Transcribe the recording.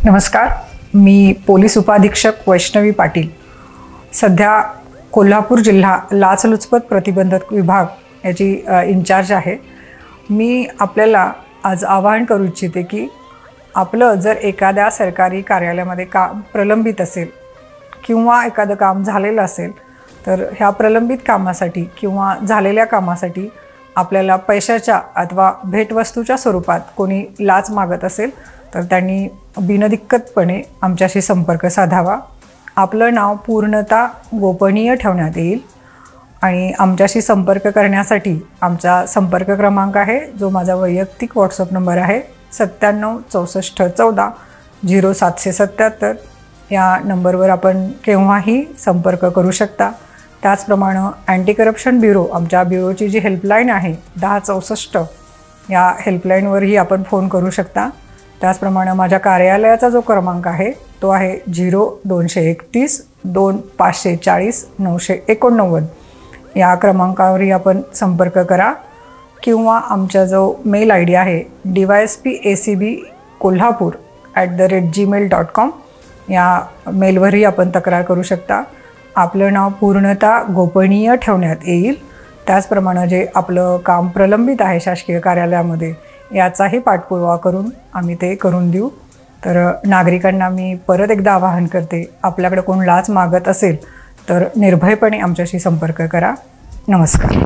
नमस्कार, मी पोलीस उपाधीक्षक वैष्णवी पाटील। सध्या कोल्हापूर जिल्हा लाचलुचपत प्रतिबंधक विभाग याची इंचार्ज आहे। मी आपल्याला आज आवाहन करू इच्छिते की आपलं जर एखाद्या सरकारी कार्यालयामध्ये काम प्रलंबित असेल किंवा एखादं काम झालेलं असेल तर ह्या प्रलंबित कामासाठी किंवा झालेल्या कामासाठी आपल्याला पैशाच्या अथवा भेटवस्तूच्या स्वरूपात कोणी लाच मागत असेल तर त्यांनी बिनदिक्कतपणे आमच्याशी संपर्क साधावा। आपलं नाव पूर्णतः गोपनीय ठेवण्यात येईल आणि आमच्याशी संपर्क करण्यासाठी आमचा संपर्क क्रमांक आहे, जो माझा वैयक्तिक व्हॉट्सअप नंबर आहे 9764140777। या नंबरवर आपण केव्हाही संपर्क करू शकता। त्याचप्रमाणे अँटी करप्शन ब्युरो, आमच्या ब्युरोची जी हेल्पलाईन आहे 1064, या हेल्पलाईनवरही आपण फोन करू शकता। त्याचप्रमाणे माझ्या कार्यालयाचा जो क्रमांक आहे तो आहे 0231 2540 989। या क्रमांकावरही आपण संपर्क करा किंवा आमचा जो मेल आय डी आहे dyspacbkolhapur@gmail.com, या मेलवरही आपण तक्रार करू शकता। आपलं नाव पूर्णतः गोपनीय ठेवण्यात येईल। त्याचप्रमाणे जे आपलं काम प्रलंबित आहे शासकीय कार्यालयामध्ये याचाही पाठपुरावा करून आम्ही ते करून देऊ। तर नागरिकांना मी परत एकदा आवाहन करते, आपल्याकडे कोण लाच मागत असेल तर निर्भयपणे आमच्याशी संपर्क करा। नमस्कार।